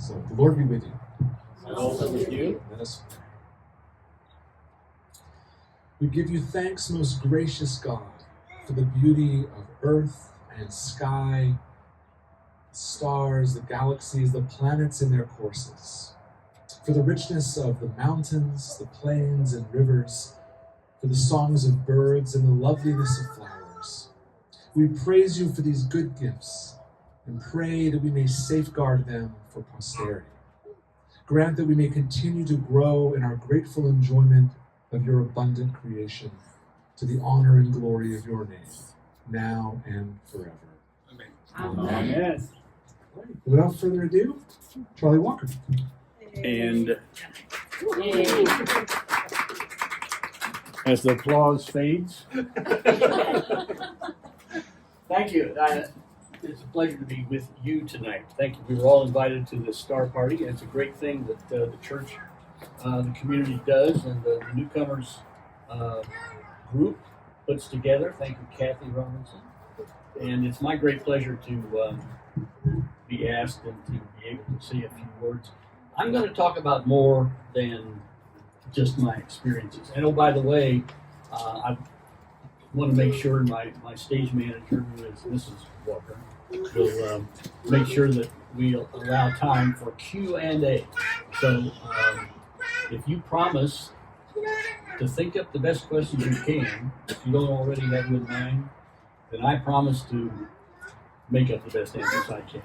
So the Lord be with you. And also with you. Let us pray. We give you thanks, most gracious God, for the beauty of earth and sky, the stars, the galaxies, the planets in their courses, for the richness of the mountains, the plains and rivers, for the songs of birds and the loveliness of flowers. We praise you for these good gifts and pray that we may safeguard them for posterity. Grant that we may continue to grow in our grateful enjoyment of your abundant creation, to the honor and glory of your name, now and forever. Amen. Amen. Without further ado, Charlie Walker. And as the applause fades, thank you. It's a pleasure to be with you tonight. Thank you. We were all invited to the Star Party, and it's a great thing that the church, the community does, and the newcomers group puts together. Thank you, Kathy Robinson. And it's my great pleasure to be asked and to be able to say a few words. I'm going to talk about more than just my experiences. And oh, by the way, I want to make sure my stage manager, who is Mrs. Walker, will make sure that we allow time for Q&A. So if you promise to think up the best questions you can, if you don't already have them in mind, then I promise to make up the best answers I can.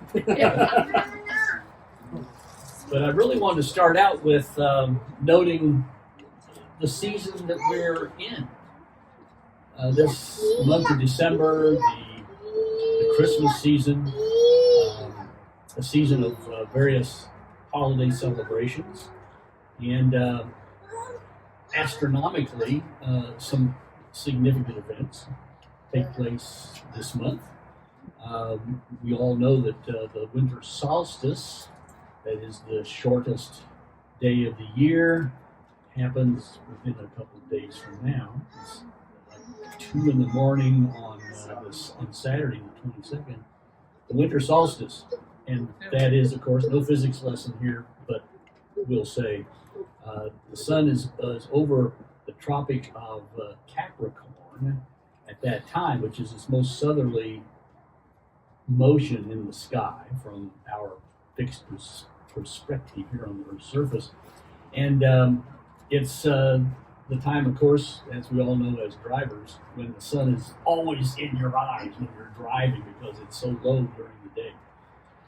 But I really wanted to start out with noting the season that we're in. This month of December, the Christmas season, a season of various holiday celebrations, and astronomically, some significant events take place this month. We all know that the winter solstice, that is the shortest day of the year, happens within a couple of days from now. It's like 2 in the morning on Saturday, the 22nd, the winter solstice. And that is, of course, no physics lesson here, but we'll say the sun is over the Tropic of Capricorn at that time, which is its most southerly motion in the sky from our fixed perspective here on the Earth's surface. And it's the time, of course, as we all know as drivers, when the sun is always in your eyes when you're driving because it's so low during the day.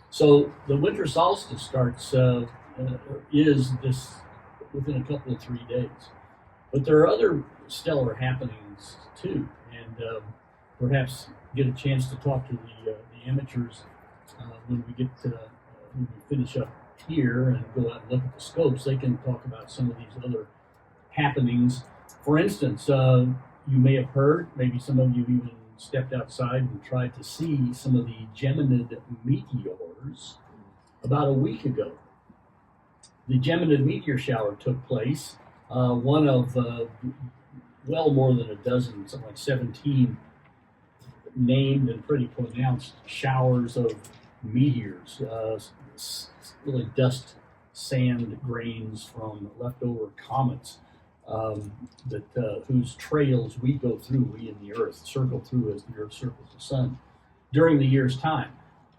So the winter solstice starts, is this within a couple of 3 days. But there are other stellar happenings too, and perhaps get a chance to talk to the amateurs when we get to, when we finish up here and go out and look at the scopes. They can talk about some of these other happenings. For instance, you may have heard, maybe some of you even stepped outside and tried to see some of the Geminid meteors about a week ago. The Geminid meteor shower took place, one of well more than a dozen, something like 17 named and pretty pronounced showers of meteors, really dust, sand grains from leftover comets whose trails we go through, we in the Earth circle through as the Earth circles the sun during the year's time.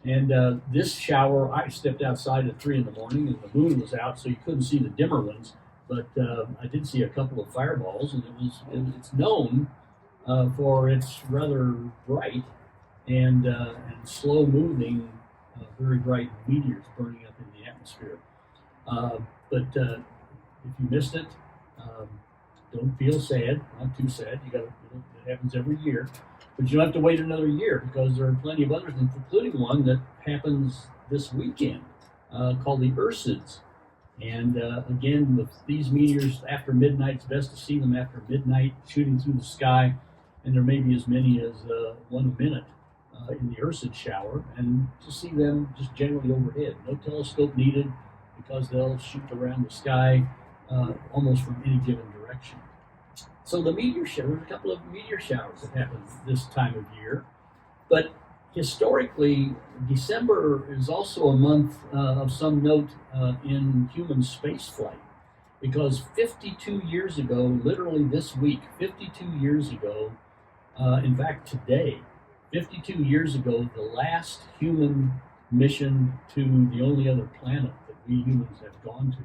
And this shower, I stepped outside at 3 in the morning and the moon was out, so you couldn't see the dimmer ones, but I did see a couple of fireballs, and it's known for its rather bright and slow moving, very bright meteors burning up in the atmosphere. But if you missed it, don't feel sad, not too sad. It happens every year. But you don't have to wait another year because there are plenty of others, including one that happens this weekend called the Ursids. And again, with these meteors after midnight, it's best to see them after midnight shooting through the sky. And there may be as many as 1 minute in the Ursid shower, and to see them just generally overhead. No telescope needed because they'll shoot around the sky almost from any given direction. So the meteor shower, there's a couple of meteor showers that happen this time of year, but historically, December is also a month of some note in human space flight because 52 years ago, literally this week, 52 years ago, in fact, today, 52 years ago, the last human mission to the only other planet that we humans have gone to,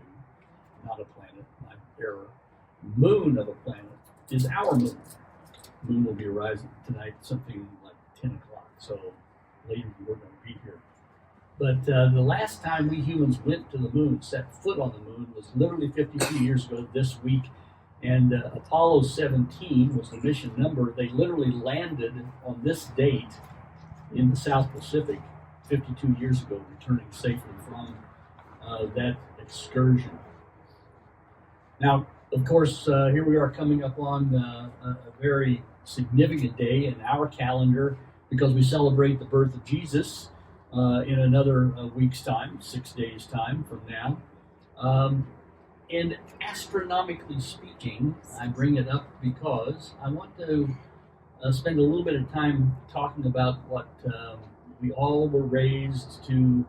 not a planet, my error, moon of a planet, is our moon. Moon will be arriving tonight, something like 10 o'clock, so later we're going to be here. But the last time we humans went to the moon, set foot on the moon, was literally 52 years ago this week. And Apollo 17 was the mission number. They literally landed on this date in the South Pacific 52 years ago, returning safely from that excursion. Now, of course, here we are coming up on a very significant day in our calendar because we celebrate the birth of Jesus in another week's time, 6 days' time from now. And astronomically speaking, I bring it up because I want to spend a little bit of time talking about what we all were raised to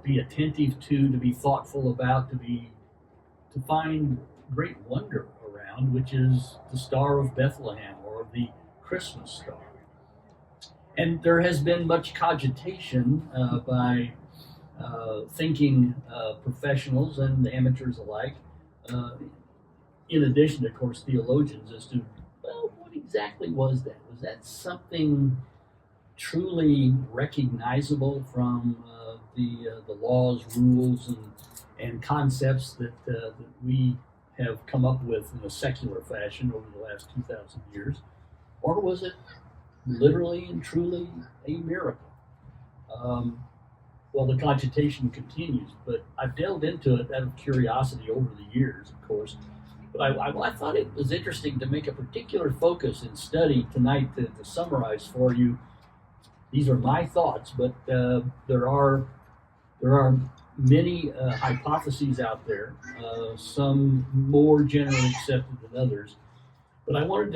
be attentive to be thoughtful about, to find great wonder around, which is the Star of Bethlehem or the Christmas star. And there has been much cogitation by thinking professionals and amateurs alike, in addition, of course, theologians, as to, well, what exactly was that? Was that something truly recognizable from the laws, rules, and concepts that we have come up with in a secular fashion over the last 2,000 years? Or was it literally and truly a miracle? Well, the cogitation continues, but I've delved into it out of curiosity over the years, of course. But I thought it was interesting to make a particular focus and study tonight to summarize for you. These are my thoughts, but there are many hypotheses out there, some more generally accepted than others. But I wanted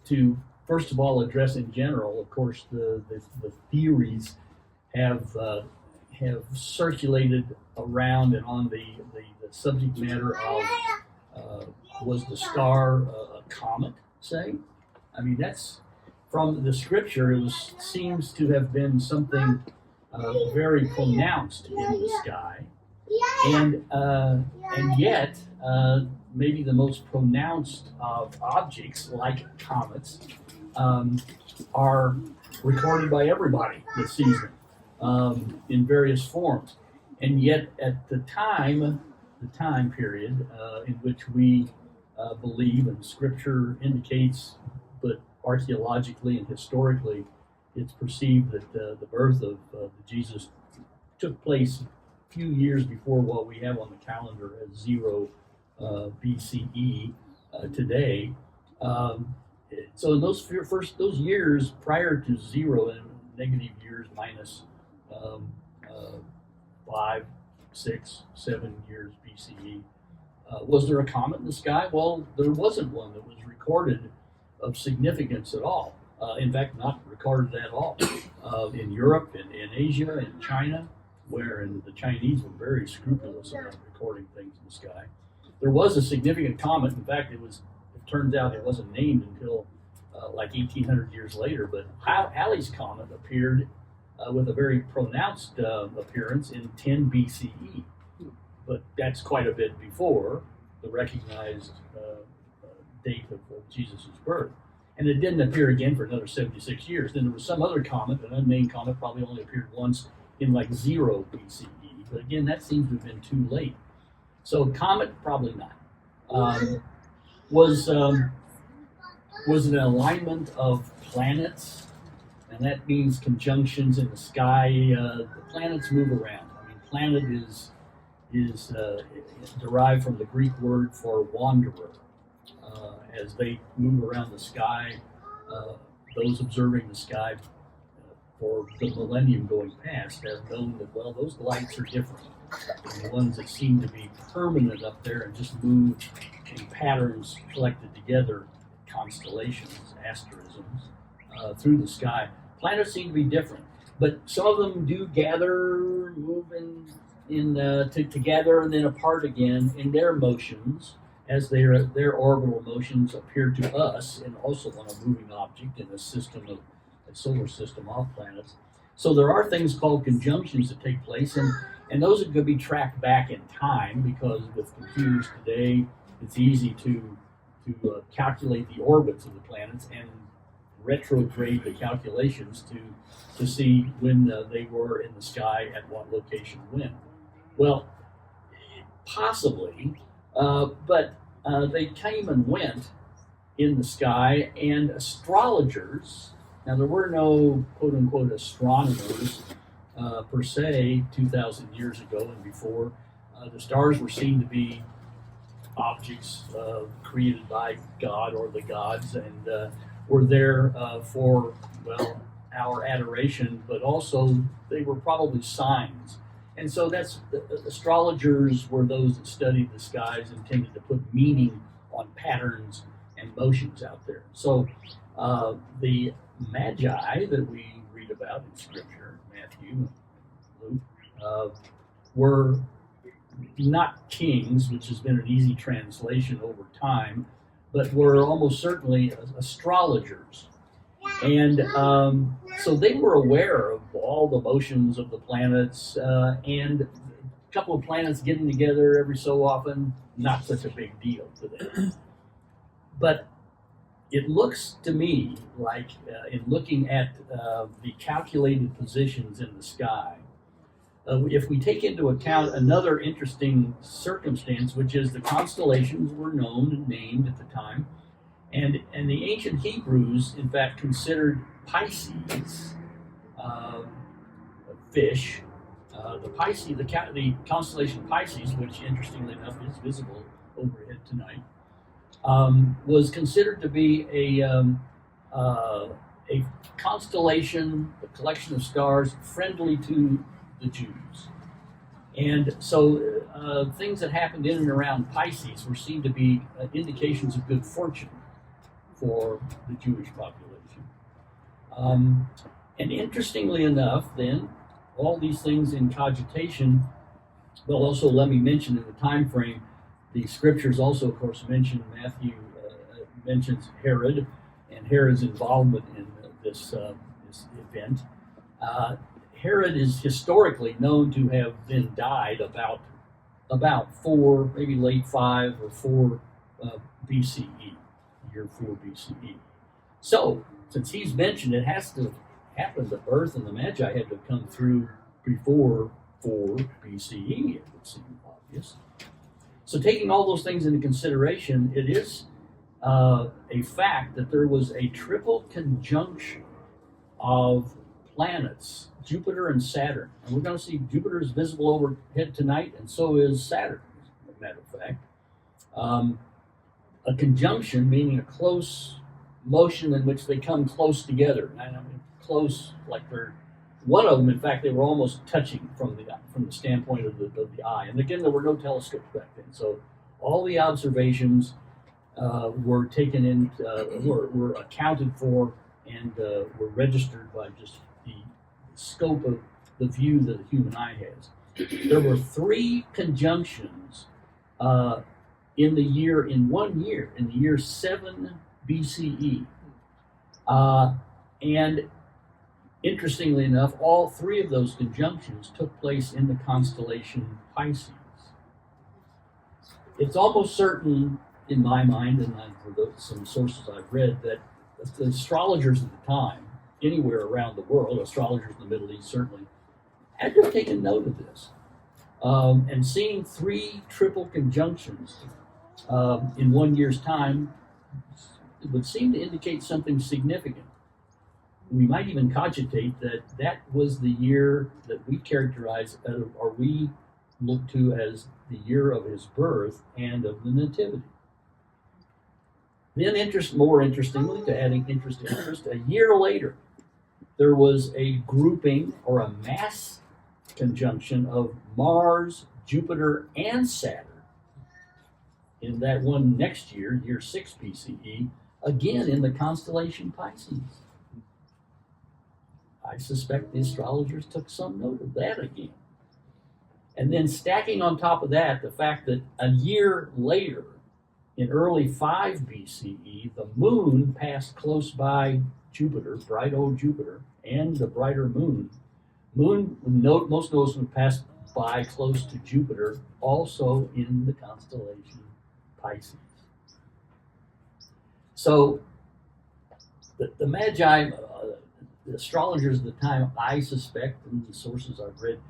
to first of all address in general, of course, the theories have circulated around and on the subject matter of was the star a comet, say? I mean, that's from the scripture. It seems to have been something very pronounced in the sky, and yet maybe the most pronounced of objects like comets are recorded by everybody that sees them in various forms. And yet at the time period in which we believe and scripture indicates, but archaeologically and historically, it's perceived that the birth of Jesus took place a few years before what we have on the calendar as 0 BCE today. So in those years prior to 0 and negative years minus 5, 6, 7 years BCE, was there a comet in the sky? Well, there wasn't one that was recorded of significance at all. In fact, not recorded at all in Europe, in Asia, in China, wherein the Chinese were very scrupulous about recording things in the sky. There was a significant comet. In fact, it turns out it wasn't named until like 1,800 years later, but Halley's Comet appeared with a very pronounced appearance in 10 BCE. But that's quite a bit before the recognized date of Jesus' birth. And it didn't appear again for another 76 years. Then there was some other comet, an unnamed comet, probably only appeared once in like 0 BCE. But again, that seems to have been too late. So comet, probably not. Was an alignment of planets, and that means conjunctions in the sky. The planets move around. I mean, planet is derived from the Greek word for wanderer. As they move around the sky, those observing the sky for the millennium going past have known that, well, those lights are different than the ones that seem to be permanent up there and just move in patterns collected together, constellations, asterisms, through the sky. planets seem to be different, but some of them do gather, move together and then apart again in their motions as their orbital motions appear to us, and also on a moving object in a solar system of planets. So there are things called conjunctions that take place, and those could be tracked back in time because with computers today, it's easy to calculate the orbits of the planets and retrograde the calculations to see when they were in the sky at what location when. Well, possibly, but they came and went in the sky, and astrologers, now there were no quote unquote astronomers per se 2,000 years ago and before. The stars were seen to be objects created by God or the gods, and were there for, well, our adoration, but also they were probably signs. And so astrologers were those that studied the skies and tended to put meaning on patterns and motions out there. So the magi that we read about in Scripture, Matthew and Luke, were not kings, which has been an easy translation over time, but were almost certainly astrologers. And so they were aware of all the motions of the planets, and a couple of planets getting together every so often, not such a big deal to them. But it looks to me like, in looking at the calculated positions in the sky, if we take into account another interesting circumstance, which is the constellations were known and named at the time, and the ancient Hebrews, in fact, considered Pisces, fish, the constellation Pisces, which interestingly enough is visible overhead tonight, was considered to be a constellation, a collection of stars friendly to the Jews. And so things that happened in and around Pisces were seen to be indications of good fortune for the Jewish population. And interestingly enough, then, all these things in cogitation, well, also let me mention in the time frame, the scriptures also, of course, mention Matthew mentions Herod and Herod's involvement in this event. Herod is historically known to have then died about 4, maybe late 5 or 4 BCE, year 4 BCE. So, since he's mentioned, it has to happen, the birth and the Magi had to come through before 4 BCE, it would seem obvious. So taking all those things into consideration, it is a fact that there was a triple conjunction of planets, Jupiter and Saturn. And we're going to see Jupiter is visible overhead tonight, and so is Saturn, as a matter of fact. A conjunction meaning a close motion in which they come close together. And I mean close, like they're, one of them, in fact, they were almost touching from the standpoint of the eye. And again, there were no telescopes back then, so all the observations were taken in, were accounted for, and were registered by just the scope of the view that the human eye has. There were 3 conjunctions in the year, in the year 7 BCE. And interestingly enough, all 3 of those conjunctions took place in the constellation Pisces. It's almost certain, in my mind, and for some sources I've read, that the astrologers at the time, anywhere around the world, astrologers in the Middle East certainly, had to have taken note of this. And seeing 3 triple conjunctions in 1 year's time, it would seem to indicate something significant. We might even cogitate that was the year that we characterize, or we look to as the year of his birth and of the nativity. Then, more interestingly, to adding interest to interest, a year later, there was a grouping or a mass conjunction of Mars, Jupiter, and Saturn in that one next year, year 6 BCE, again in the constellation Pisces. I suspect the astrologers took some note of that again. And then stacking on top of that, the fact that a year later, in early 5 BCE, the moon passed close by Jupiter, bright old Jupiter, and the brighter moon. Most noticeably passed by close to Jupiter, also in the constellation Pisces. So the Magi, the astrologers at the time, I suspect, and the sources I've read,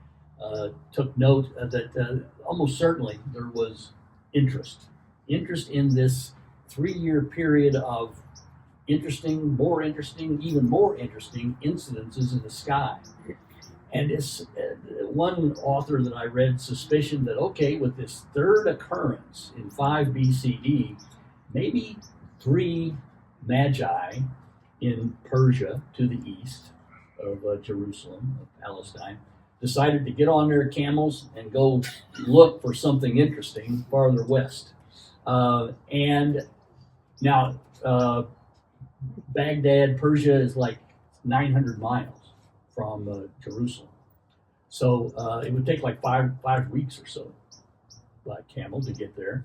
took note that almost certainly there was interest in this 3-year period of interesting, even more interesting incidences in the sky. And it's one author that I read suspicion that, okay, with this third occurrence in 5 BCE, maybe 3 magi in Persia to the east of Jerusalem, of Palestine, decided to get on their camels and go look for something interesting farther west. And now Baghdad, Persia is like 900 miles from Jerusalem. So it would take like five weeks or so by camel to get there.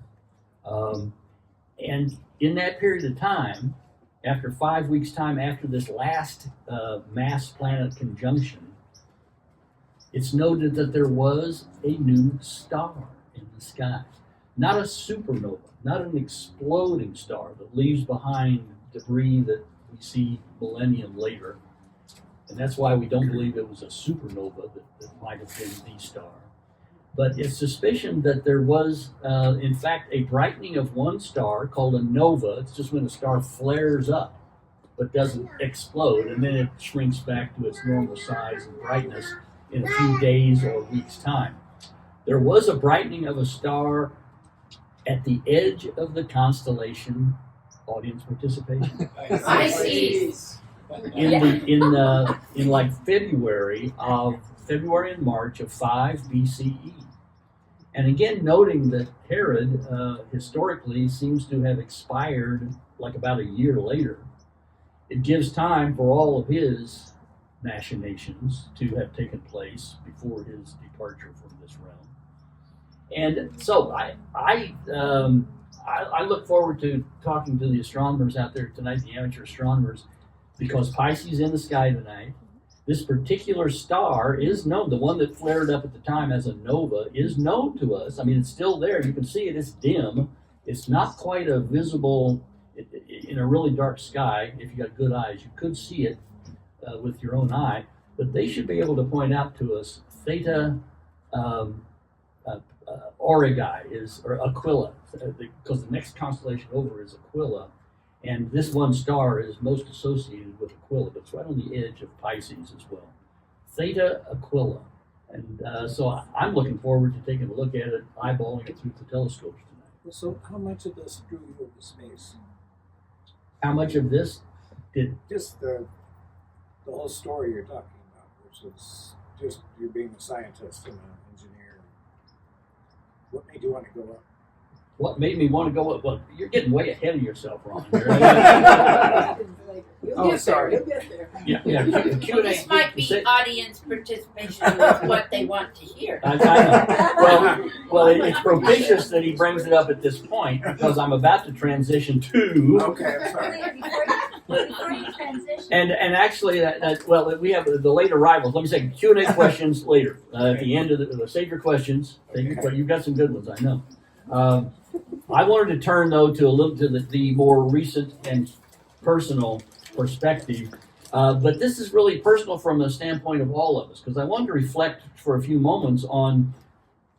And in that period of time, after 5 weeks' time after this last mass planet conjunction, it's noted that there was a new star in the sky. Not a supernova, not an exploding star that leaves behind debris that we see millennium later. And that's why we don't believe it was a supernova that might have been the star. But it's suspicion that there was, in fact, a brightening of one star called a nova. It's just when a star flares up but doesn't explode, and then it shrinks back to its normal size and brightness in a few days or weeks' time. There was a brightening of a star at the edge of the constellation. Audience participation. Pisces. In like February and March of 5 BCE. And again, noting that Herod historically seems to have expired like about a year later. It gives time for all of his machinations to have taken place before his departure from this realm. And so I look forward to talking to the astronomers out there tonight, the amateur astronomers, because Pisces in the sky tonight. This particular star is known. The one that flared up at the time as a nova is known to us. I mean, it's still there. You can see it. It's dim. It's not quite a visible in a really dark sky. If you got good eyes, you could see it with your own eye. But they should be able to point out to us Theta Aurigae or Aquila, because the next constellation over is Aquila. And this one star is most associated with Aquila, but it's right on the edge of Pisces as well. Theta Aquila. And so I'm looking forward to taking a look at it, eyeballing it through the telescopes tonight. So how much of this drew you into space? How much of this did... Just the whole story you're talking about, which is just you being a scientist and an engineer. What made you want to go up? What made me want to go up? Well, you're getting way ahead of yourself, Ron. Sorry. You'll get there. Yeah. Q&A. This might be audience participation with what they want to hear. I know. Well, it's propitious that he brings it up at this point because I'm about to transition to. Okay, I'm sorry. Before you transition. And actually, we have the late arrivals. Let me say Q&A questions later at the end of the save your questions. You've got some good ones, I know. I wanted to turn though to the more recent and personal perspective, but this is really personal from the standpoint of all of us because I wanted to reflect for a few moments on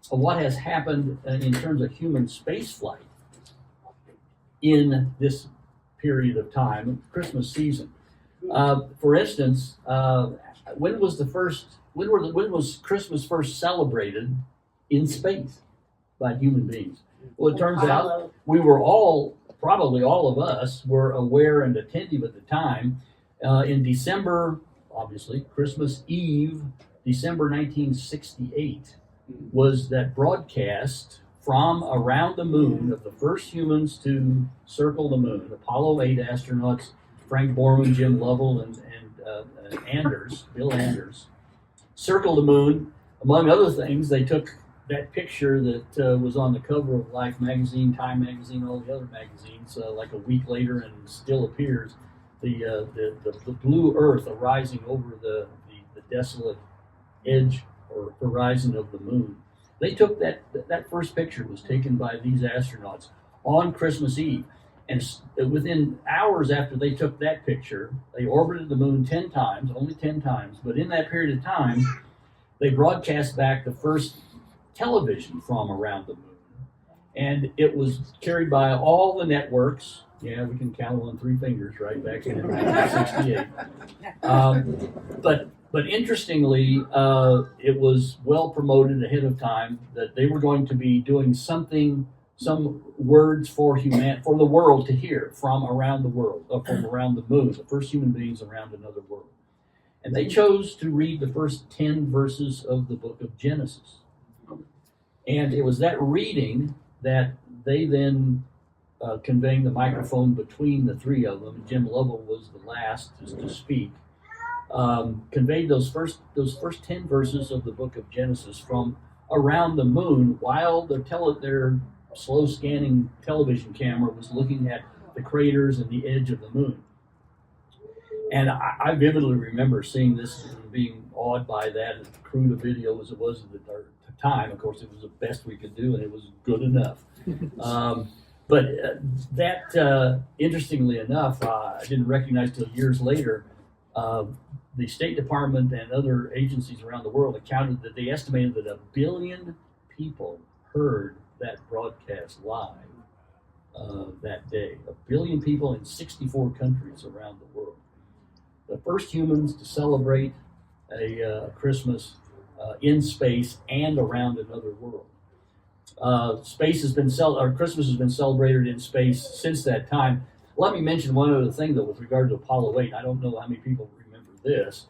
what has happened in terms of human space flight in this period of time, Christmas season. For instance, when was Christmas first celebrated in space by human beings? Well, it turns out we were probably all of us were aware and attentive at the time. In December, obviously, Christmas Eve, December 1968, was that broadcast from around the moon of the first humans to circle the moon. Apollo 8 astronauts, Frank Borman, Jim Lovell, and Bill Anders, circled the moon. Among other things, they took that picture that was on the cover of Life magazine, Time magazine, all the other magazines, like a week later, and still appears the blue Earth arising over the desolate edge or horizon of the moon. They took that first picture was taken by these astronauts on Christmas Eve. And within hours after they took that picture, they orbited the moon 10 times, only 10 times. But in that period of time, they broadcast back the first television from around the moon. And it was carried by all the networks. Yeah, we can count on 3 fingers, right, back in 1968. But interestingly, it was well promoted ahead of time that they were going to be doing some words for the world to hear from around the world, from around the moon, the first human beings around another world. And they chose to read the first 10 verses of the book of Genesis. And it was that reading that they then, conveying the microphone between the 3 of them, and Jim Lovell was the last to speak, conveyed those first 10 verses of the book of Genesis from around the moon while their slow scanning television camera was looking at the craters and the edge of the moon. And I vividly remember seeing this and being awed by that, as crude a video as it was at the time. Of course, it was the best we could do, and it was good enough. Interestingly enough, I didn't recognize till years later, the State Department and other agencies around the world accounted that they estimated that 1 billion people heard that broadcast live that day. 1 billion people in 64 countries around the world. The first humans to celebrate a Christmas in space and around another world. Christmas has been celebrated in space since that time. Let me mention one other thing, though, with regard to Apollo 8. I don't know how many people remember this.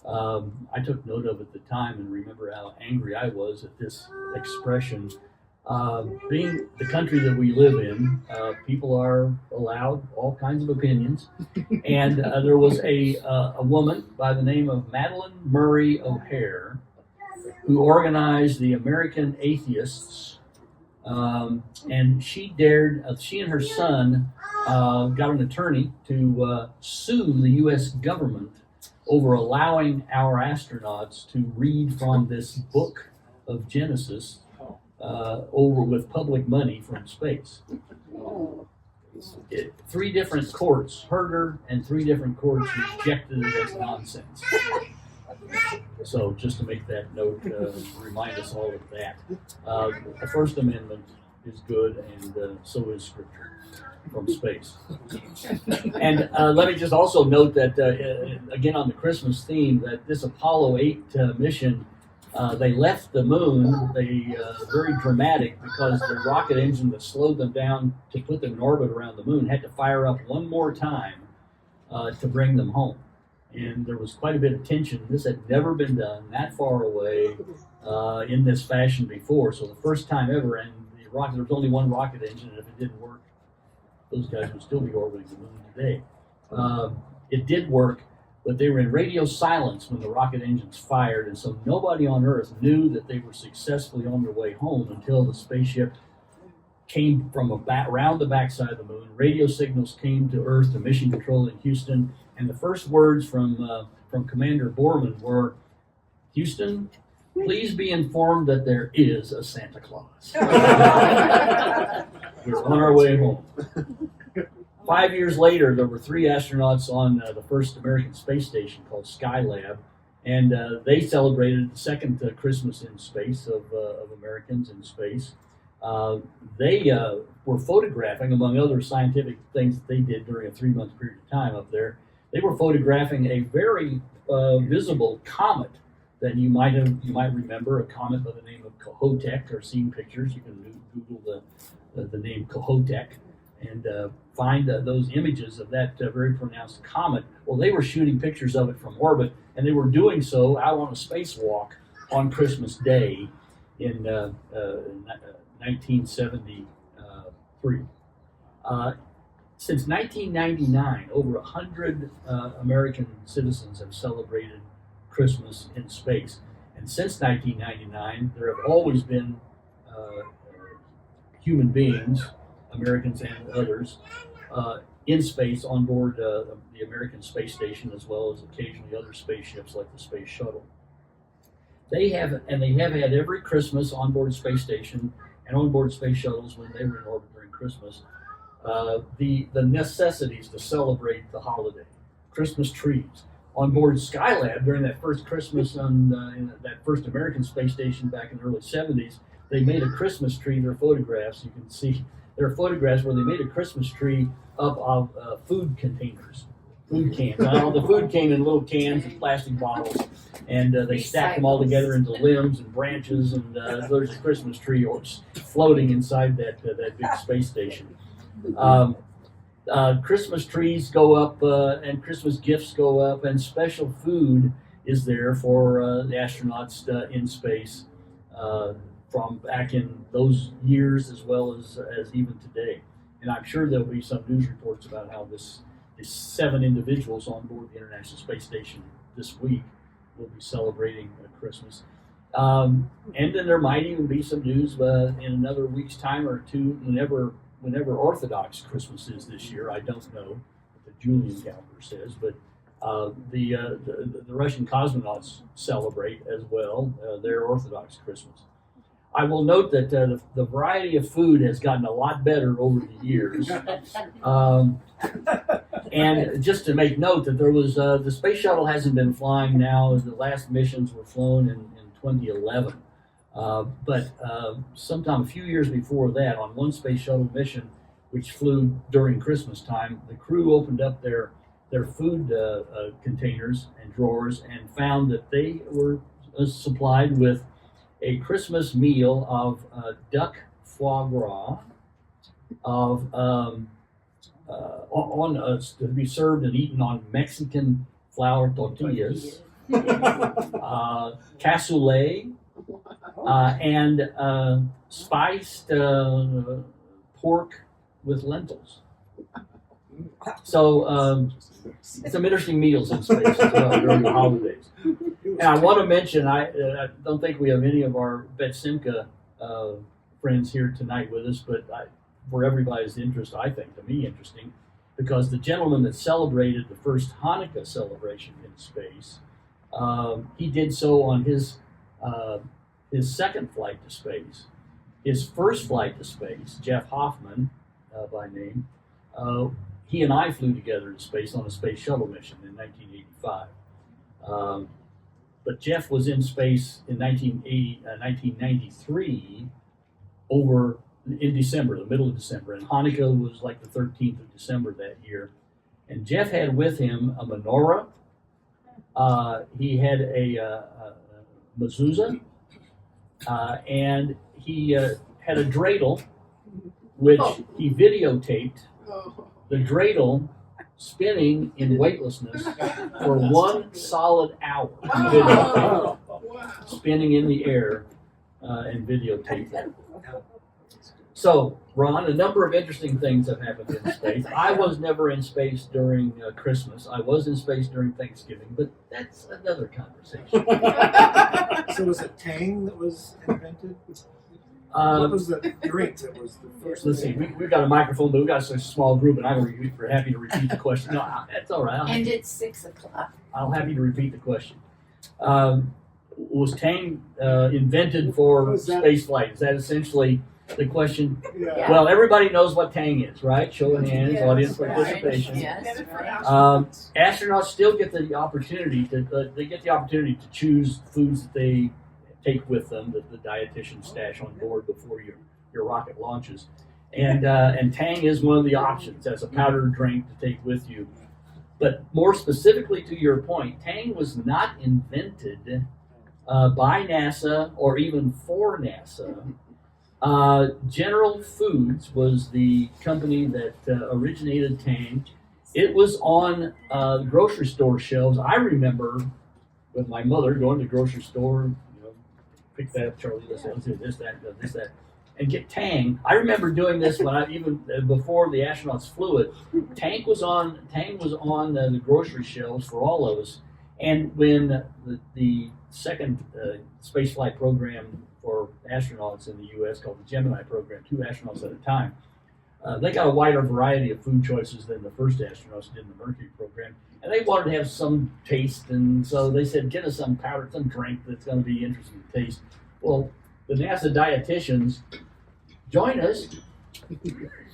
I took note of it at the time and remember how angry I was at this expression. Being the country that we live in, people are allowed all kinds of opinions. And there was a woman by the name of Madeline Murray O'Hare who organized the American Atheists. And she and her son got an attorney to sue the U.S. government over allowing our astronauts to read from this book of Genesis over with public money from space. 3 different courts heard her, and 3 different courts rejected it as nonsense. So just to make that note, remind us all of that. The First Amendment is good, and so is Scripture from space. And let me just also note that, again on the Christmas theme, that this Apollo 8 mission, they left the moon, very dramatic, because the rocket engine that slowed them down to put them in orbit around the moon had to fire up one more time to bring them home. And there was quite a bit of tension. This had never been done that far away in this fashion before. So the first time ever, and there was only one rocket engine, and if it didn't work, those guys would still be orbiting the moon today. It did work, but they were in radio silence when the rocket engines fired, and so nobody on Earth knew that they were successfully on their way home until the spaceship came from around the backside of the moon. Radio signals came to Earth, to Mission Control in Houston, and the first words from Commander Borman were, "Houston, please be informed that there is a Santa Claus." We're on our way home. 5 years later, there were 3 astronauts on the first American space station called Skylab, and they celebrated the second Christmas in space of Americans in space. They were photographing, among other scientific things that they did during a 3-month period of time up there. They were photographing a very visible comet that you might remember, a comet by the name of Kohoutek, or seen pictures. You can Google the name Kohoutek and find those images of that very pronounced comet. Well, they were shooting pictures of it from orbit, and they were doing so out on a spacewalk on Christmas Day in 1973. Since 1999, over 100 American citizens have celebrated Christmas in space. And since 1999, there have always been human beings, Americans and others, in space on board the American space station, as well as occasionally other spaceships like the space shuttle. They have had every Christmas on board space station and on board space shuttles when they were in orbit during Christmas. The necessities to celebrate the holiday, Christmas trees. On board Skylab during that first Christmas in that first American space station back in the early 70s, they made a Christmas tree. There are photographs. You can see there are photographs where they made a Christmas tree up of food containers, food cans. Now, the food came in little cans and plastic bottles, and they stacked them all together into limbs and branches, and there's a Christmas tree floating inside that big space station. Christmas trees go up, and Christmas gifts go up, and special food is there for the astronauts in space from back in those years as well as even today. And I'm sure there'll be some news reports about how these 7 individuals on board the International Space Station this week will be celebrating Christmas. And then there might even be some news in another week's time or two, whenever Orthodox Christmas is this year. I don't know what the Julian calendar says, but the Russian cosmonauts celebrate as well their Orthodox Christmas. I will note that the variety of food has gotten a lot better over the years. And just to make note that there was the space shuttle hasn't been flying now. The last missions were flown in 2011. But sometime a few years before that, on one space shuttle mission, which flew during Christmas time, the crew opened up their food containers and drawers and found that they were supplied with a Christmas meal of duck foie gras, to be served and eaten on Mexican flour tortillas, cassoulet, and spiced pork with lentils. So some interesting meals in space as well during the holidays. And I want to mention, I don't think we have any of our Bet Simca friends here tonight with us, but for everybody's interest, I think, to me, interesting, because the gentleman that celebrated the first Hanukkah celebration in space, he did so on his second flight to space. His first flight to space, Jeff Hoffman by name, he and I flew together to space on a space shuttle mission in 1985. But Jeff was in space in 1993 in December, the middle of December, and Hanukkah was like the 13th of December that year. And Jeff had with him a menorah. He had a mezuzah, and he had a dreidel, which he videotaped the dreidel spinning in weightlessness for 1 solid hour. Spinning in the air and videotaped it. So, Ron, a number of interesting things have happened in space. I was never in space during Christmas. I was in space during Thanksgiving, but that's another conversation. So was it Tang that was invented? What was the drink that was the first? Let's see, we've got a microphone, but we've got such a small group, and I'm happy to repeat the question. No, that's all right. And it's 6 o'clock. I'm happy to repeat the question. Was Tang invented for space flight? Is that essentially the question? Yeah. Well, everybody knows what Tang is, right? Show of hands, Yes, audience right. participation. Yes, right. Astronauts still get the opportunity to choose foods that they take with them, that the dietitian stash on board before your rocket launches. And Tang is one of the options as a powdered drink to take with you. But more specifically to your point, Tang was not invented by NASA or even for NASA. General Foods was the company that originated Tang. It was on grocery store shelves. I remember with my mother going to the grocery store, pick that up, Charlie, let's do this, that. and get Tang. I remember doing this when I even before the astronauts flew it. Tang was on the grocery shelves for all of us. And when the second spaceflight program for astronauts in the U.S. called the Gemini program, 2 astronauts at a time, they got a wider variety of food choices than the first astronauts did in the Mercury program. And they wanted to have some taste, and so they said, get us some powder, some drink that's going to be interesting to taste. Well, the NASA dietitians join us.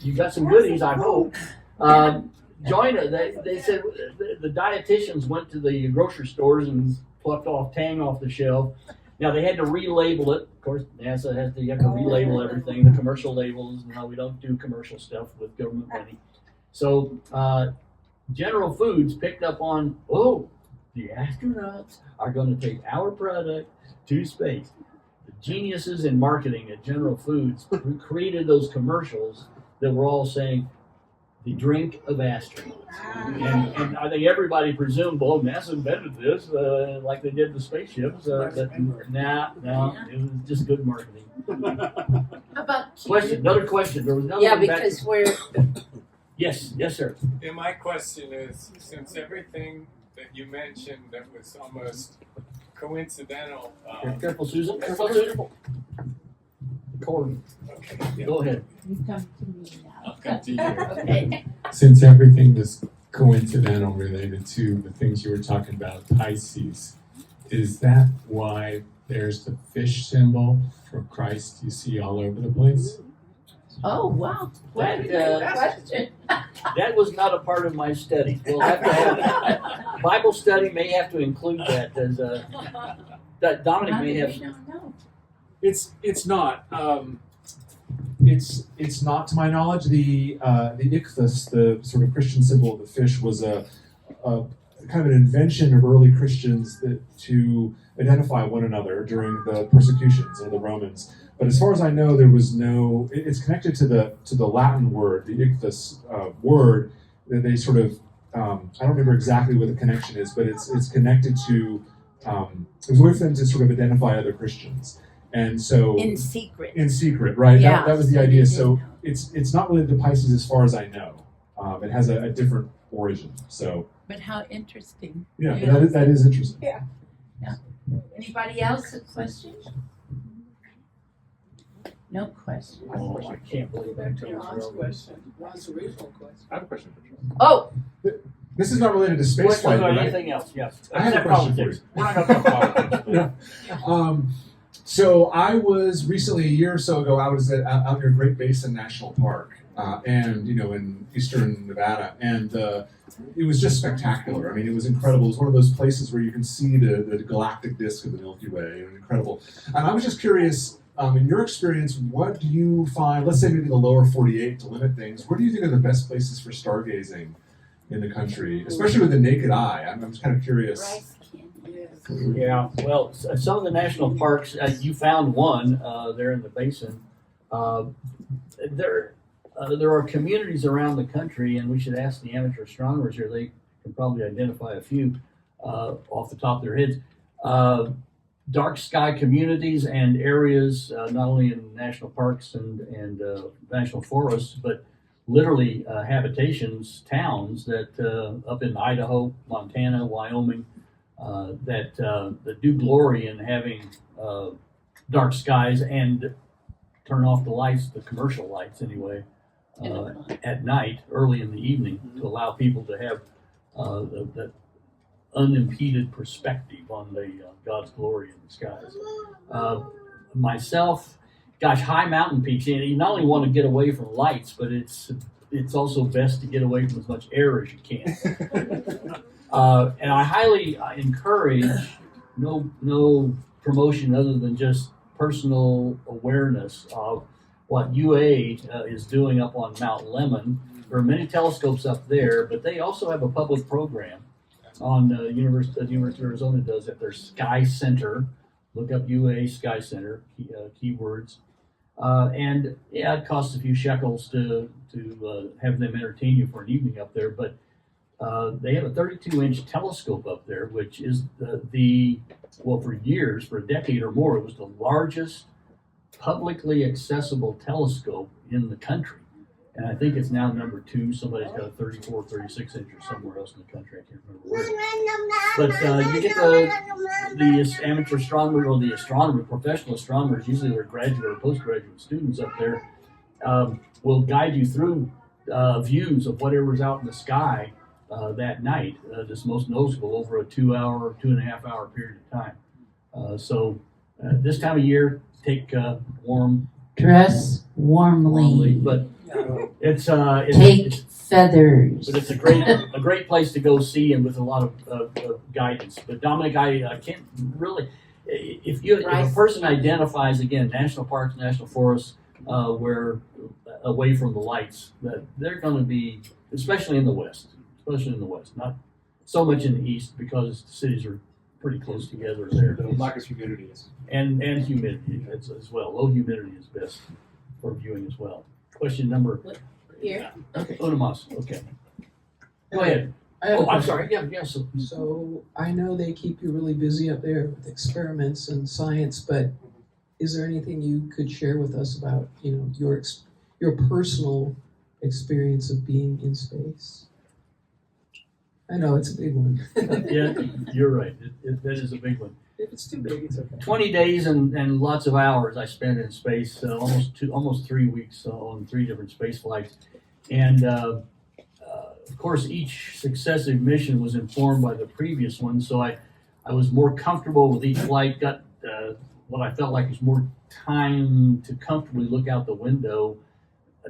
You got some goodies, I hope. Join us. They said the dietitians went to the grocery stores and plucked off Tang off the shelf. Now they had to relabel it. Of course, NASA has to, you have to relabel everything. The commercial labels. No, we don't do commercial stuff with government money. So General Foods picked up on, the astronauts are going to take our product to space. The geniuses in marketing at General Foods created those commercials that were all saying, the drink of astronauts. And I think everybody presumed, well, NASA invented this like they did the spaceships. No, it was just good marketing. How about Question, another question. There was another Yeah, one back- because we're Yes, sir. Yeah, my question is, since everything that you mentioned that was almost coincidental, Careful, Susan. Careful, Susan. Corey, Okay. go ahead. you come to me now. I'll come to you. Okay. Since everything was coincidental related to the things you were talking about, Pisces, is that why there's the fish symbol for Christ you see all over the place? Oh wow! What a good question. That was not a part of my study. We'll have to have Bible study may have to include that as that Dominic may have. No. It's not. It's not to my knowledge. The ichthus, the sort of Christian symbol of the fish, was a kind of an invention of early Christians to identify one another during the persecutions of the Romans. But as far as I know, there was no. It's connected to the Latin word, the ichthus word, that they sort of. I don't remember exactly what the connection is, but it's connected to. It was a way for them to sort of identify other Christians, and so In secret. in secret, right? Yeah, That was the so idea. they So didn't know. it's not related to Pisces as far as I know. It has a different origin. So But how interesting. yeah, but that is interesting. Anybody else a question? No question. Oh, I can't believe that. Ron's original question. I have a question for you. Oh, This is not related to space Questions flight, on right? anything else? Yes. I have a Except question for politics. We're not going to talk politics. So I was recently, a year or so ago, I was out near Great Basin National Park, and in eastern Nevada, and it was just spectacular. I mean, it was incredible. It was one of those places where you can see the galactic disk of the Milky Way, and incredible. And I was just curious, in your experience, what do you find? Let's say maybe the lower 48 to limit things. Where do you think are the best places for stargazing in the country, especially with the naked eye? I'm just kind of curious. rice candy. Yeah, well, some of the national parks, you found one there in the basin. There are communities around the country, and we should ask the amateur astronomers here. They can probably identify a few off the top of their heads. Dark sky communities and areas, not only in national parks and national forests, but literally habitations, towns that up in Idaho, Montana, Wyoming, that do glory in having dark skies and turn off the lights, the commercial lights anyway, at night, early in the evening, to allow people to have that unimpeded perspective on the God's glory in the skies. Myself, gosh, high mountain peaks. You not only want to get away from lights, but it's also best to get away from as much air as you can. And I highly encourage no promotion other than just personal awareness of what UA is doing up on Mount Lemmon. There are many telescopes up there, but they also have a public program on the University of Arizona does at their Sky Center. Look up UA Sky Center keywords, and yeah, it costs a few shekels to have them entertain you for an evening up there. But they have a 32-inch telescope up there, which is for years, for a decade or more, it was the largest publicly accessible telescope in the country. And I think it's now number 2. Somebody's got a 34, 36 inch or somewhere else in the country. I can't remember where. But you get the amateur astronomer or the astronomer, professional astronomers, usually they're graduate or postgraduate students up there, will guide you through views of whatever's out in the sky that night. That's most noticeable over a 2.5 hour period of time. So this time of year, take warm. Dress warmly. But it's Take feathers. but it's a great place to go see, and with a lot of guidance. But Dominic, I can't really. If a person identifies, again, national parks, national forests, where away from the lights, that they're going to be, especially in the west, not so much in the east because the cities are pretty close together there. The lack of humidity is. And humidity as well. Low humidity is best for viewing as well. Question number Here. Okay, Onomas. Okay. Go ahead. I'm sorry. Yeah. So I know they keep you really busy up there with experiments and science, but is there anything you could share with us about, your personal experience of being in space? I know it's a big one. Yeah, you're right. That is a big one. If it's too big, it's okay. 20 days and lots of hours I spent in space. Almost 3 weeks on 3 different space flights, and of course each successive mission was informed by the previous one. So I was more comfortable with each flight. Got what I felt like was more time to comfortably look out the window.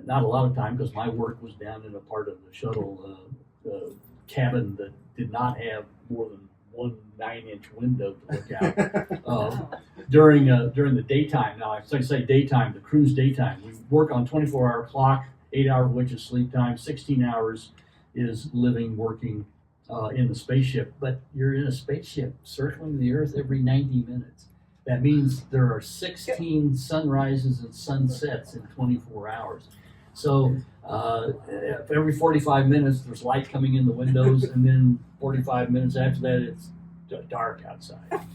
Not a lot of time because my work was down in a part of the shuttle cabin that did not have more than one 9-inch window to look out during the daytime. Now, I say daytime, the cruise daytime. We work on 24-hour clock, 8 hours of which is sleep time, 16 hours is living, working in the spaceship. But you're in a spaceship circling the Earth every 90 minutes. That means there are 16 sunrises and sunsets in 24 hours. So every 45 minutes, there's light coming in the windows, and then 45 minutes after that, it's dark outside.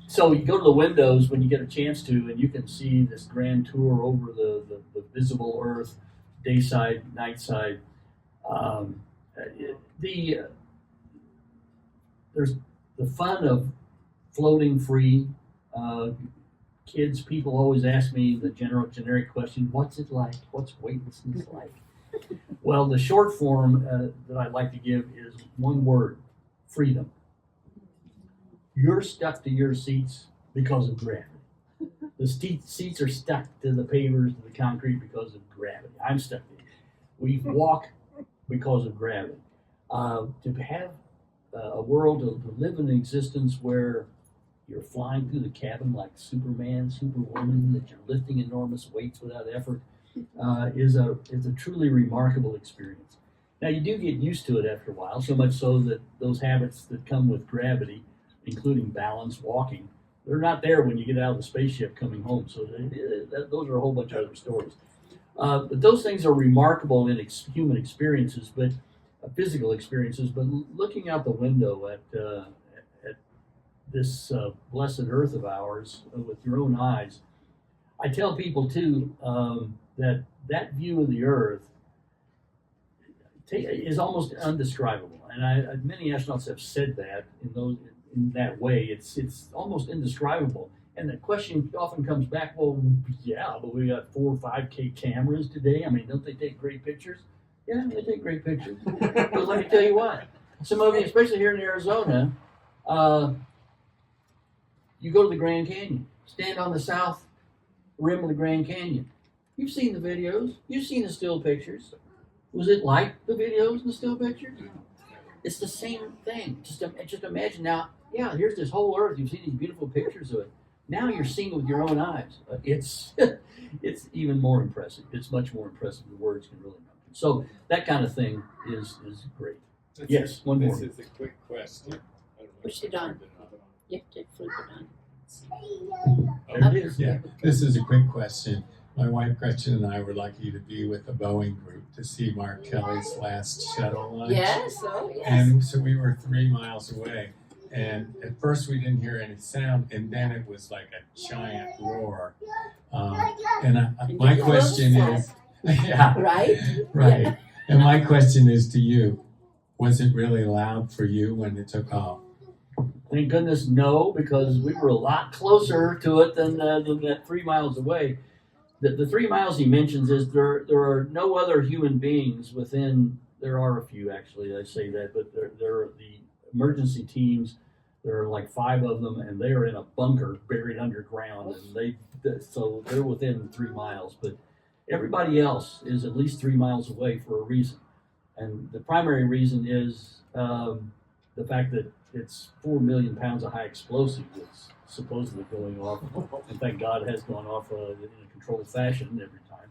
So you go to the windows when you get a chance to, and you can see this grand tour over the visible Earth, day side, night side. There's the fun of floating free. People always ask me the generic question, what's it like? What's weightlessness like? Well, the short form that I'd like to give is one word: freedom. You're stuck to your seats because of gravity. The seats are stuck to the pavers, to the concrete because of gravity. I'm stuck there. We walk because of gravity. To have a world, to live in existence where you're flying through the cabin like Superman, Superwoman, that you're lifting enormous weights without effort, is a truly remarkable experience. Now, you do get used to it after a while, so much so that those habits that come with gravity, including balance, walking, they're not there when you get out of the spaceship coming home. So those are a whole bunch of other stories. But those things are remarkable in human experiences, but physical experiences. But looking out the window at this blessed Earth of ours with your own eyes, I tell people too that view of the Earth is almost undescribable. And many astronauts have said that in that way. It's almost indescribable. And the question often comes back, well, yeah, but we got 4 or 5K cameras today. I mean, don't they take great pictures? Yeah, they take great pictures. But let me tell you what, some of you, especially here in Arizona, you go to the Grand Canyon, stand on the south rim of the Grand Canyon. You've seen the videos. You've seen the still pictures. Was it like the videos and the still pictures? It's the same thing. Just imagine now, yeah, here's this whole Earth. You've seen these beautiful pictures of it. Now you're seeing it with your own eyes. It's even more impressive. It's much more impressive than words can really mention. So that kind of thing is great. Yes, one more. This is a quick question. Push it on. You have to flip it on. There it is. Yeah, this is a quick question. My wife Gretchen and I were lucky to be with the Boeing group to see Mark Kelly's last shuttle launch. Yes, oh yes. And so we were 3 miles away. and at first we didn't hear any sound, and then it was like a giant roar. My question is, yeah, Right? right. And my question is to you, was it really loud for you when it took off? Thank goodness no, because we were a lot closer to it than that 3 miles away. The 3 miles he mentions is there are no other human beings within. There are a few actually, I say that, but there are the emergency teams. There are like 5 of them, and they are in a bunker buried underground, and so they're within 3 miles. But everybody else is at least 3 miles away for a reason, and the primary reason is the fact that it's 4 million pounds of high explosive that's supposedly going off. And thank God it has gone off in a controlled fashion every time,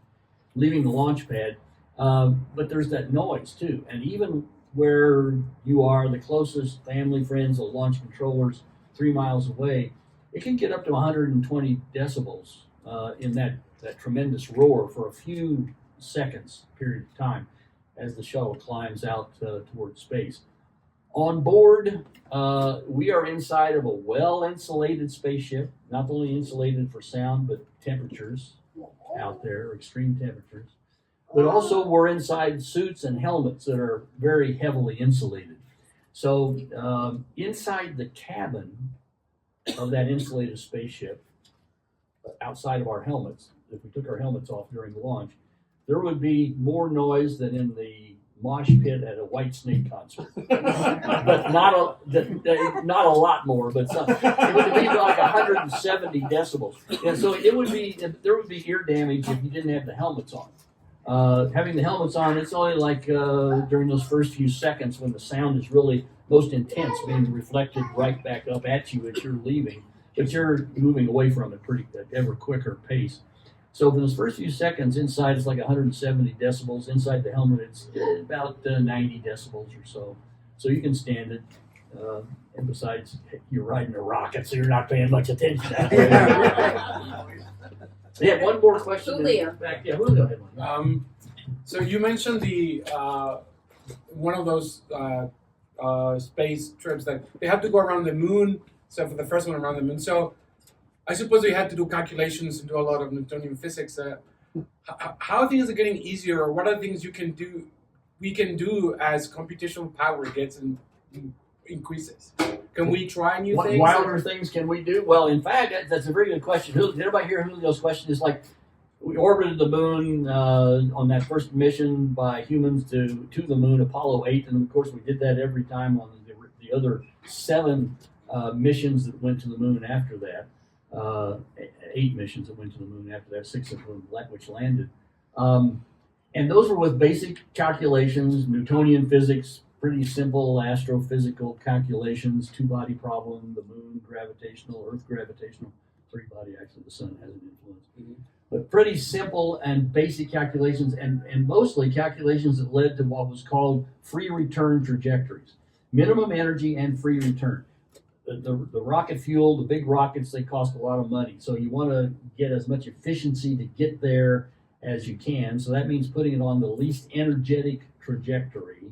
leaving the launch pad. But there's that noise too. And even where you are, the closest family, friends, or launch controllers 3 miles away, it can get up to 120 decibels in that tremendous roar for a few seconds period of time as the shuttle climbs out toward space. On board, we are inside of a well-insulated spaceship, not only insulated for sound, but temperatures out there, extreme temperatures. But also we're inside suits and helmets that are very heavily insulated. So inside the cabin of that insulated spaceship, outside of our helmets, if we took our helmets off during the launch, there would be more noise than in the mosh pit at a Whitesnake concert, but not a lot more. But some, it would be like 170 decibels, and so there would be ear damage if you didn't have the helmets on. Having the helmets on, it's only like during those first few seconds when the sound is really most intense, being reflected right back up at you as you're leaving, but you're moving away from it pretty ever quicker pace. So for those first few seconds, inside it's like 170 decibels. Inside the helmet, it's about 90 decibels or so. So you can stand it. And besides, you're riding a rocket, so you're not paying much attention. Yeah, one more question. Julio. Back. Yeah, Julio had one. So you mentioned the one of those space trips that they have to go around the moon. So for the first one around the moon, so I suppose we had to do calculations and do a lot of Newtonian physics. How are things getting easier, or what are things we can do as computational power gets increases? Can we try new What things? wilder things can we do? Well, in fact, that's a very good question. Did everybody hear Julio's question? It's like we orbited the moon on that first mission by humans to the moon, Apollo 8, and of course we did that every time on the other 7 missions that went to the moon after that. 8 missions that went to the moon after that, 6 of them which landed. And those were with basic calculations, Newtonian physics, pretty simple astrophysical calculations, 2-body problem, the moon gravitational, Earth gravitational, 3-body, actually the sun has an influence. Mm-hmm. But pretty simple and basic calculations, and mostly calculations that led to what was called free return trajectories. Minimum energy and free return. The rocket fuel, the big rockets, they cost a lot of money. So you want to get as much efficiency to get there as you can. So that means putting it on the least energetic trajectory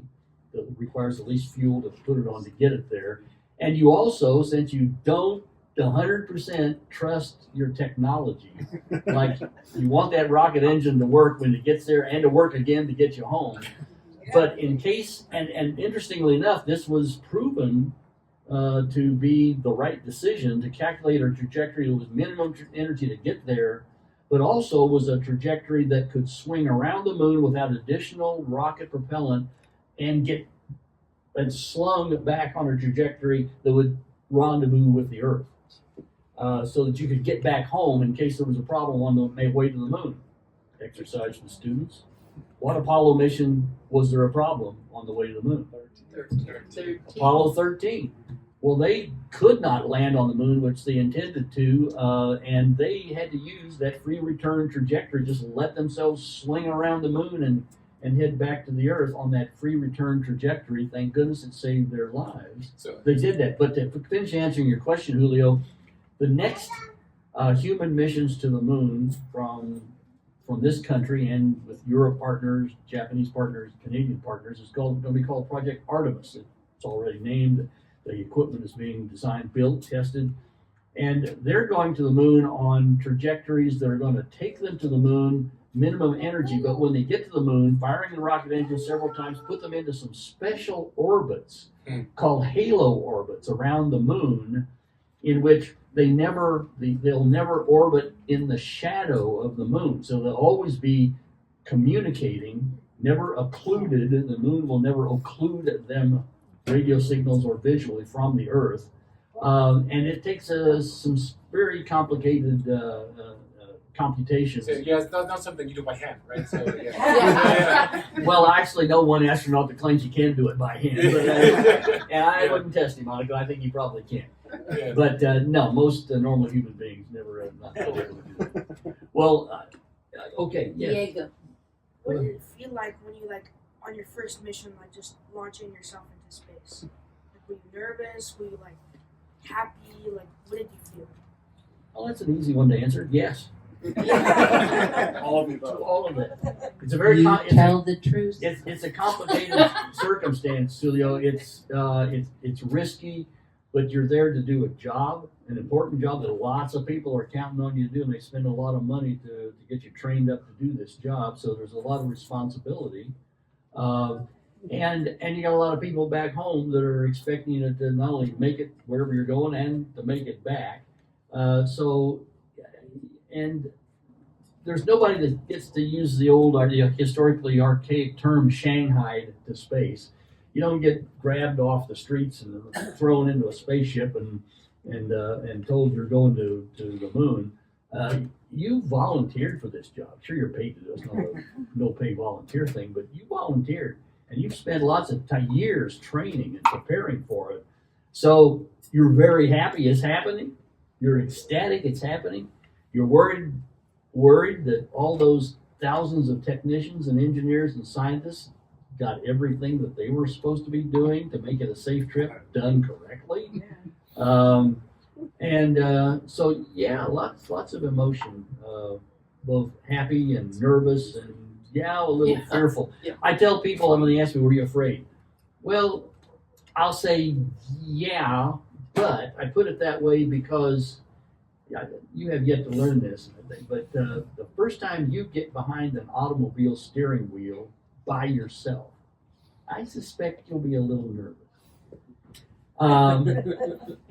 that requires the least fuel to put it on to get it there. And you also, since you don't 100% trust your technology, like you want that rocket engine to work when it gets there and to work again to get you home. But in case, and interestingly enough, this was proven to be the right decision to calculate a trajectory that was minimum energy to get there, but also was a trajectory that could swing around the moon without additional rocket propellant and get slung back on a trajectory that would rendezvous with the Earth, so that you could get back home in case there was a problem on the way to the moon. Exercise for students. What Apollo mission was there a problem on the way to the moon? 13. Apollo 13. Well, they could not land on the moon, which they intended to, and they had to use that free return trajectory, just let themselves swing around the moon and head back to the Earth on that free return trajectory. Thank goodness it saved their lives. So they did that. But to finish answering your question, Julio, the next human missions to the moon from this country and with Europe partners, Japanese partners, Canadian partners is going to be called Project Artemis. It's already named. The equipment is being designed, built, tested, and they're going to the moon on trajectories that are going to take them to the moon, minimum energy. But when they get to the moon, firing the rocket engine several times, put them into some special orbits called halo orbits around the moon, in which they'll never orbit in the shadow of the moon. So they'll always be communicating, never occluded. The moon will never occlude them, radio signals or visually, from the Earth. And it takes some very complicated computations. So, yeah, it's not something you do by hand, right? So, yeah. Yeah. Well, I actually know one astronaut that claims he can do it by hand, but and I wouldn't test him on it. I think he probably can. Yeah. But no, most normal human beings never have not been able to do that. Well, okay, yeah. Diego. What did it feel like when you on your first mission, just launching yourself into space? Were you nervous? Were you happy? What did you feel? Well, that's an easy one to answer. Yes. All of you both. All of it. It's a very You tell the truth. it's a complicated circumstance, Julio. It's risky, but you're there to do a job, an important job that lots of people are counting on you to do, and they spend a lot of money to get you trained up to do this job. So there's a lot of responsibility, and you got a lot of people back home that are expecting you to not only make it wherever you're going and to make it back. And there's nobody that gets to use the old, historically archaic term "shanghaied" to space. You don't get grabbed off the streets and thrown into a spaceship and told you're going to the moon. You volunteered for this job. Sure, you're paid to do it. It's not a no-pay volunteer thing, but you volunteered, and you've spent lots of years training and preparing for it. So you're very happy it's happening. You're ecstatic it's happening. You're worried that all those thousands of technicians and engineers and scientists got everything that they were supposed to be doing to make it a safe trip done correctly. So yeah, lots of emotion, both happy and nervous and a little fearful. Yeah. I tell people, when they ask me, were you afraid? Well, I'll say yeah, but I put it that way because you have yet to learn this, I think, but the first time you get behind an automobile steering wheel by yourself, I suspect you'll be a little nervous.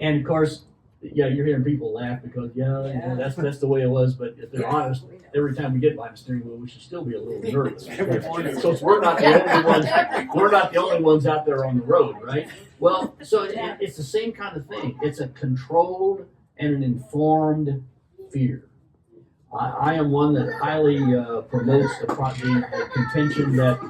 And of course, you're hearing people laugh because that's the way it was. But if they're honest, every time we get behind the steering wheel, we should still be a little nervous. So we're not the only ones. We're not the only ones out there on the road, right? Well, so it's the same kind of thing. It's a controlled and an informed fear. I am one that highly promotes the contention that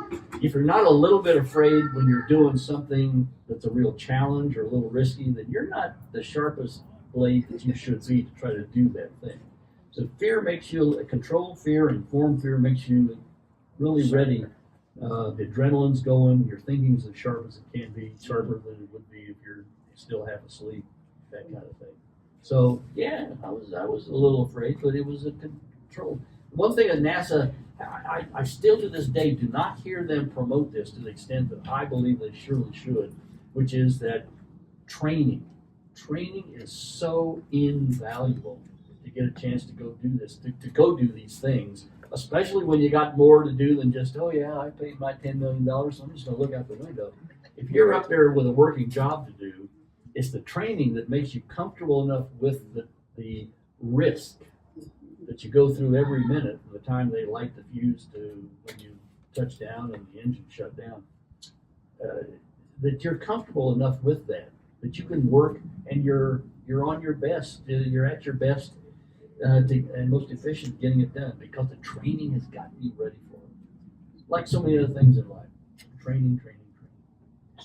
if you're not a little bit afraid when you're doing something that's a real challenge or a little risky, then you're not the sharpest blade that you should be to try to do that thing. So fear makes you, controlled fear, informed fear makes you really ready. The adrenaline's going, your thinking's as sharp as it can be, sharper than it would be if you're still half asleep, that kind of thing. So yeah, I was a little afraid, but it was a control. One thing at NASA, I still to this day do not hear them promote this to the extent that I believe they surely should, which is that training is so invaluable to get a chance to go do this, to go do these things, especially when you got more to do than just, I paid my $10 million, so I'm just going to look out the window. If you're up there with a working job to do, it's the training that makes you comfortable enough with the risk that you go through every minute from the time they light the fuse to when you touch down and the engine shut down. That you're comfortable enough with that you can work and you're on your best. You're at your best and most efficient getting it done because the training has gotten you ready for it. Like so many other things in life, training.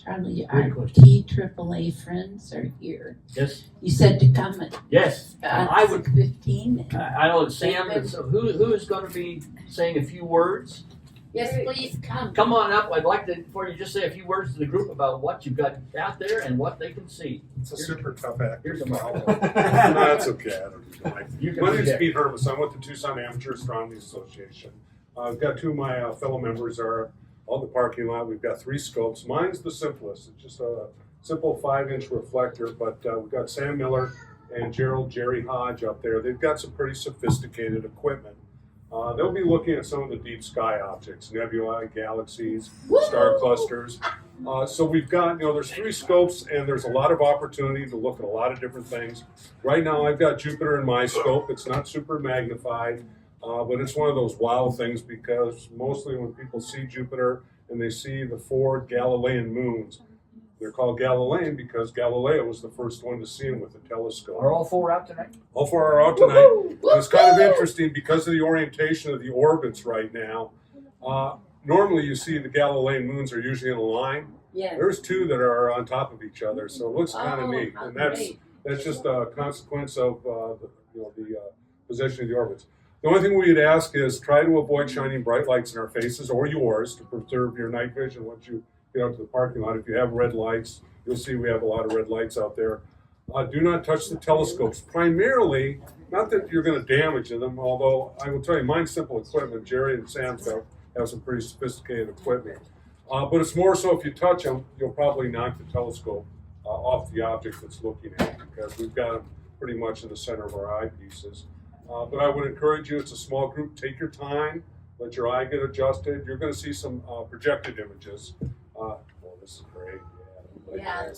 Charlie, Great our question. TAAA friends are here. Yes. You said to come at Yes. I would. 6:15. I know it's Sam. So who is going to be saying a few words? Yes, please come. Come on up. I'd like for you to just say a few words to the group about what you've got out there and what they can see. It's a super tough act. Here's a No, that's okay. I don't know. You can My name is project. Pete Hermes. I'm with the Tucson Amateur Astronomy Association. I've got two of my fellow members are on the parking lot. We've got 3 scopes. Mine's the simplest. It's just a simple 5-inch reflector, but we've got Sam Miller and Jerry Hodge up there. They've got some pretty sophisticated equipment. They'll be looking at some of the deep sky objects, nebulae, galaxies, star clusters. So we've got, there's 3 scopes, and there's a lot of opportunity to look at a lot of different things. Right now, I've got Jupiter in my scope. It's not super magnified, but it's one of those wow things, because mostly when people see Jupiter and they see the 4 Galilean moons, they're called Galilean because Galileo was the first one to see them with a telescope. Are all 4 out tonight? All 4 are out tonight. And it's kind of interesting because of the orientation of the orbits right now. Normally you see the Galilean moons are usually in a line. Yeah. There's 2 that are on top of each other, so it looks kind of neat. And that's just a consequence of the position of the orbits. The only thing we'd ask is try to avoid shining bright lights in our faces or yours to preserve your night vision once you get out to the parking lot. If you have red lights, you'll see we have a lot of red lights out there. Do not touch the telescopes. Primarily, not that you're going to damage them, although I will tell you, mine's simple equipment. Jerry and Sam have some pretty sophisticated equipment. But it's more so if you touch them, you'll probably knock the telescope off the object that's looking at it, because we've got them pretty much in the center of our eyepieces. But I would encourage you, it's a small group, take your time, let your eye get adjusted. You're going to see some projected images. Well, this is great. Yeah.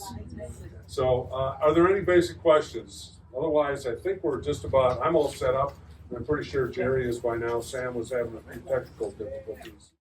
So, are there any basic questions? Otherwise, I think we're just about, I'm all set up. I'm pretty sure Jerry is by now. Sam was having a few technical difficulties.